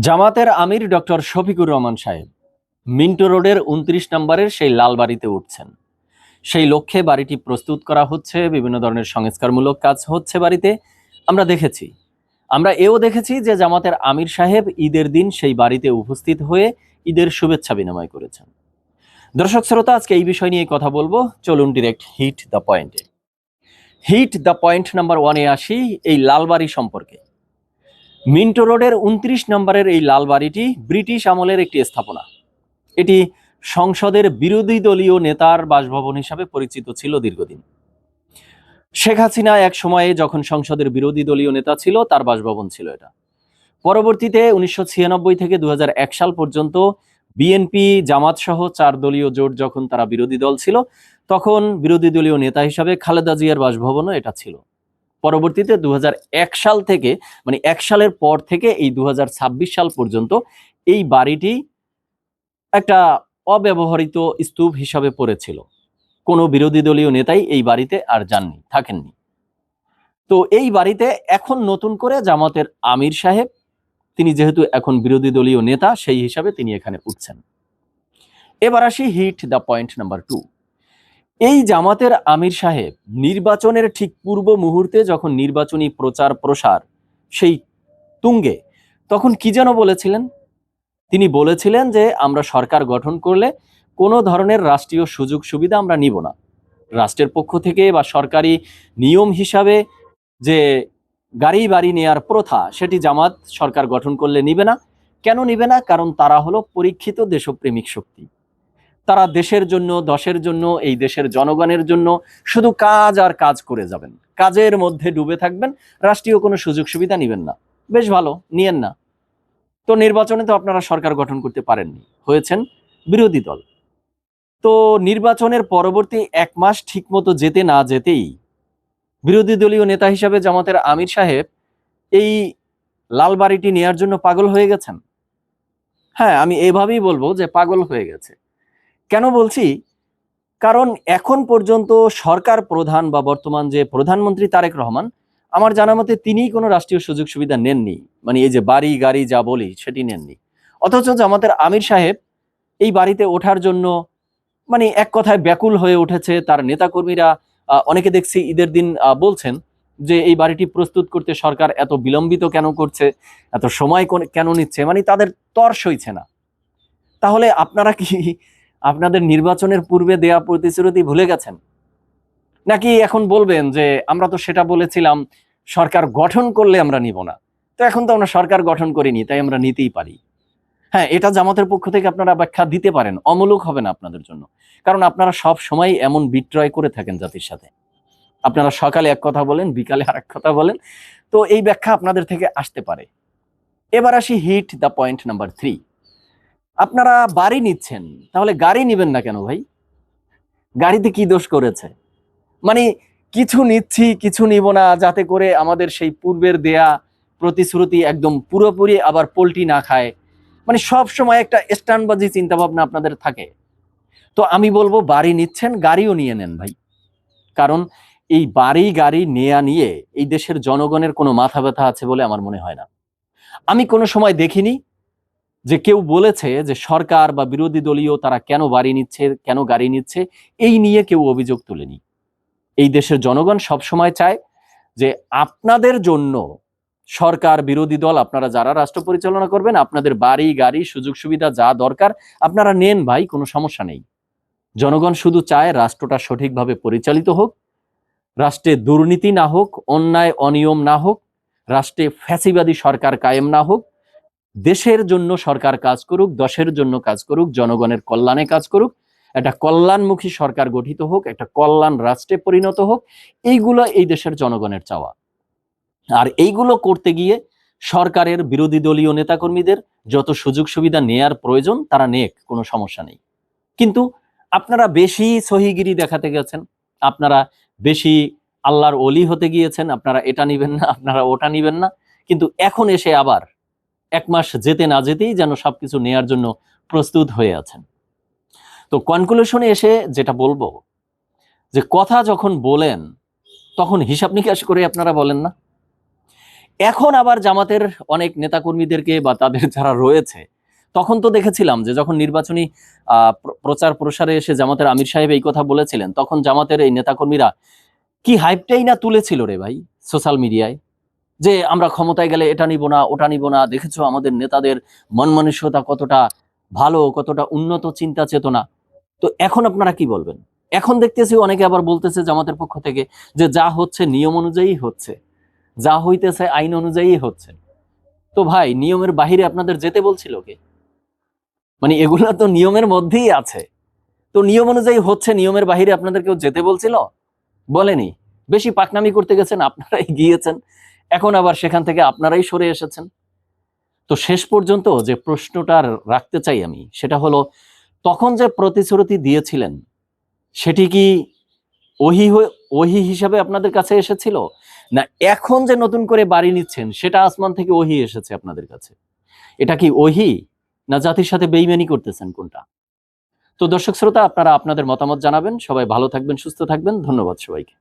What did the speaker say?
জামাতের আমির ডক্টর শফিকুর রহমান সাহেব মিন্টো রোডের ২৯ নম্বরের সেই লাল বাড়িতে উঠছেন। সেই লক্ষ্যে বাড়িটি প্রস্তুত করা হচ্ছে, বিভিন্ন ধরনের সংস্কারমূলক কাজ হচ্ছে বাড়িতে। আমরা দেখেছি, আমরা এও দেখেছি যে জামাতের আমির সাহেব ঈদের দিন সেই বাড়িতে উপস্থিত হয়ে ঈদের শুভেচ্ছা বিনিময় করেছেন। দর্শক শ্রোতা, আজকে এই বিষয় নিয়ে কথা বলবো। চলুন ডিরেক্ট হিট দ্য পয়েন্টে। হিট দ্য পয়েন্ট নাম্বার 1-এ আসি, এই লাল বাড়ি সম্পর্কে। মিন্টো রোডের ২৯ নম্বরের এই লাল বাড়িটি ব্রিটিশ আমলের একটি স্থাপনা। এটি সংসদের বিরোধী দলীয় নেতার বাসভবন হিসাবে পরিচিত ছিল দীর্ঘদিন। শেখ হাসিনা এক সময়ে যখন সংসদের বিরোধী দলীয় নেতা ছিল, তার বাসভবন ছিল এটা। পরবর্তীতে ১৯৯৬ থেকে ২০০১ সাল পর্যন্ত বিএনপি, জামাত সহ ৪ দলীয় জোট যখন তারা বিরোধী দল ছিল, তখন বিরোধী দলীয় নেতা হিসাবে খালেদা জিয়ার বাসভবনও এটা ছিল। পরবর্তীতে ২০০১ সাল থেকে, মানে ১ সালের পর থেকে এই ২০২৬ সাল পর্যন্ত এই বাড়িটি একটা অব্যবহৃত স্তূপ হিসাবে পড়েছিল। কোনো বিরোধী দলীয় নেতাই এই বাড়িতে আর যাননি, থাকেননি। তো এই বাড়িতে এখন নতুন করে জামাতের আমির সাহেব, তিনি যেহেতু এখন বিরোধী দলীয় নেতা, সেই হিসাবে তিনি এখানে উঠছেন। এবার আসি হিট দ্য পয়েন্ট নাম্বার 2। এই জামাতের আমির সাহেব নির্বাচনের ঠিক পূর্ব মুহূর্তে, যখন নির্বাচনী প্রচার প্রসার সেই তুঙ্গে, তখন কি যেন বলেছিলেন? তিনি বলেছিলেন যে আমরা সরকার গঠন করলে কোনো ধরনের রাষ্ট্রীয় সুযোগ সুবিধা আমরা নিব না। রাষ্ট্রের পক্ষ থেকে বা সরকারি নিয়ম হিসাবে যে গাড়ি বাড়ি নেয়ার প্রথা, সেটি জামাত সরকার গঠন করলে নিবে না। কেন নিবে না? কারণ তারা হলো পরীক্ষিত দেশপ্রেমিক শক্তি। তারা দেশের জন্য, দশের জন্য, এই দেশের জনগণের জন্য শুধু কাজ আর কাজ করে যাবেন, কাজের মধ্যে ডুবে থাকবেন, রাষ্ট্রীয় কোনো সুযোগ সুবিধা নিবেন না। বেশ ভালো, নিয়েন না। তো নির্বাচনে তো আপনারা সরকার গঠন করতে পারেননি, হয়েছেন বিরোধী দল। তো নির্বাচনের পরবর্তী ১ মাস ঠিকমতো যেতে না যেতেই বিরোধী দলীয় নেতা হিসাবে জামাতের আমির সাহেব এই লাল বাড়িটি নেয়ার জন্য পাগল হয়ে গেছেন। হ্যাঁ, আমি এভাবেই বলবো যে পাগল হয়ে গেছে। কেন বলছি? কারণ এখন পর্যন্ত সরকার প্রধান বা বর্তমান যে প্রধানমন্ত্রী তারেক রহমান, আমার জানা মতে তিনিই কোনো রাষ্ট্রীয় সুযোগ সুবিধা নেননি। মানে এই যে বাড়ি গাড়ি যা বলি, সেটি নেননি। অথচ জামাতের আমির সাহেব এই বাড়িতে ওঠার জন্য, মানে এক কথায় ব্যাকুল হয়ে উঠেছে। তার নেতাকর্মীরা অনেকে দেখছি ঈদের দিন বলছেন যে এই বাড়িটি প্রস্তুত করতে সরকার এত বিলম্বিত কেন করছে, এত সময় কেন নিচ্ছে, মানে তাদের তর সইছে না। তাহলে আপনারা কি আপনাদের নির্বাচনের পূর্বে দেয়া প্রতিশ্রুতি ভুলে গেছেন? নাকি এখন বলবেন যে আমরা তো সেটা বলেছিলাম, সরকার গঠন করলে আমরা নিব না। তো এখন তো আমরা সরকার গঠন করিনি, তাই আমরা নিতেই পারি। হ্যাঁ, এটা জামাতের পক্ষ থেকে আপনারা ব্যাখ্যা দিতে পারেন, অমূলক হবে না আপনাদের জন্য। কারণ আপনারা সব সময় এমন বিট্রয় করে থাকেন জাতির সাথে। আপনারা সকালে এক কথা বলেন, বিকালে আরেক কথা বলেন। তো এই ব্যাখ্যা আপনাদের থেকে আসতে পারে। এবার আসি হিট দ্য পয়েন্ট নাম্বার 3। আপনারা বাড়ি নিচ্ছেন, তাহলে গাড়ি নিবেন না কেন ভাই? গাড়িতে কি দোষ করেছে? মানে কিছু নিচ্ছি, কিছু নিব না, যাতে করে আমাদের সেই পূর্বের দেয়া প্রতিশ্রুতি একদম পুরোপুরি আবার পল্টি না খায়। মানে সব সময় একটা স্ট্যান্ডবাজি চিন্তা ভাবনা আপনাদের থাকে। তো আমি বলবো, বাড়ি নিচ্ছেন, গাড়িও নিয়ে নেন ভাই। কারণ এই বাড়ি গাড়ি নেয়া নিয়ে এই দেশের জনগণের কোনো মাথা ব্যথা আছে বলে আমার মনে হয় না। আমি কোনো সময় দেখিনি যে কেউ বলেছে যে সরকার বা বিরোধী দলীয় তারা কেন বাড়ি নিচ্ছে, কেন গাড়ি নিচ্ছে, এই নিয়ে কেউ অভিযোগ তোলেনি। এই দেশের জনগণ সবসময় চায় যে আপনাদের জন্য সরকার, বিরোধী দল, আপনারা যারা রাষ্ট্র পরিচালনা করবেন, আপনাদের বাড়ি গাড়ি সুযোগ সুবিধা যা দরকার আপনারা নেন ভাই, কোনো সমস্যা নেই। জনগণ শুধু চায় রাষ্ট্রটা সঠিকভাবে পরিচালিত হোক, রাষ্ট্রে দুর্নীতি না হোক, অন্যায় অনিয়ম না হোক, রাষ্ট্রে ফ্যাসিবাদী সরকার কায়েম না হোক। দেশের জন্য সরকার কাজ করুক, দশের জন্য কাজ করুক, জনগণের কল্যাণে কাজ করুক, একটা কল্যাণমুখী সরকার গঠিত হোক, একটা কল্যাণ রাষ্ট্রে পরিণত হোক। এইগুলো এই দেশের জনগণের চাওয়া। আর এইগুলো করতে গিয়ে সরকারের বিরোধী দলীয় নেতাকর্মীদের যত সুযোগ সুবিধা নেয়ার প্রয়োজন তারা নেক, কোনো সমস্যা নেই। কিন্তু আপনারা বেশি সহিগিরি দেখাতে গেছেন, আপনারা বেশি আল্লাহর ওলি হতে গিয়েছেন। আপনারা এটা নিবেন না, আপনারা ওটা নিবেন না, কিন্তু এখন এসে আবার ১ মাস যেতে না যেতেই যেন সবকিছু নেয়ার জন্য প্রস্তুত হয়ে আছেন। তো কনক্লুশনে এসে যেটা বলবো, যে কথা যখন বলেন তখন হিসাব নিকাশ করে আপনারা বলেন না। এখন আবার জামাতের অনেক নেতাকর্মীদেরকে বা তাদের যারা রয়েছে, তখন তো দেখেছিলাম যে যখন নির্বাচনী প্রচার প্রসারে এসে জামাতের আমির সাহেব এই কথা বলেছিলেন, তখন জামাতের এই নেতাকর্মীরা কি হাইপটাই না তুলেছিল রে ভাই সোশ্যাল মিডিয়ায়, যে আমরা ক্ষমতায় গেলে এটা নিব না ওটা নিব না, দেখেছো আমাদের নেতাদের মন মানসিকতা কতটা ভালো, কতটা উন্নত চিন্তা চেতনা। তো এখন আপনারা কি বলবেন? এখন দেখতেছি অনেকে আবার বলতেছে জামাতের পক্ষ থেকে যে যা হচ্ছে নিয়ম অনুযায়ী হচ্ছে, যা হইতেছে আইন অনুযায়ী হচ্ছে। তো ভাই, নিয়মের বাহিরে আপনাদের যেতে বলছিল কে? মানে এগুলো তো নিয়মের মধ্যেই আছে। তো নিয়ম অনুযায়ী হচ্ছে, নিয়মের বাহিরে আপনাদের কেউ যেতে বলছিল? বলেনি। বেশি পাকনামি করতে গেছেন, আপনারাই গিয়েছেন। এখন আবার সেখান থেকে আপনারাই সরে এসেছেন। তো শেষ পর্যন্ত যে প্রশ্নটা রাখতে চাই আমি, সেটা হলো, তখন যে প্রতিশ্রুতি দিয়েছিলেন সেটি কি ওহি হিসাবে আপনাদের কাছে এসেছিল, না এখন যে নতুন করে বাড়ি নিচ্ছেন সেটা আসমান থেকে ওহি এসেছে আপনাদের কাছে? এটা কি ওহি, না জাতির সাথে বেইমানি করতেছেন, কোনটা? তো দর্শক শ্রোতা, আপনারা আপনাদের মতামত জানাবেন। সবাই ভালো থাকবেন, সুস্থ থাকবেন। ধন্যবাদ সবাইকে।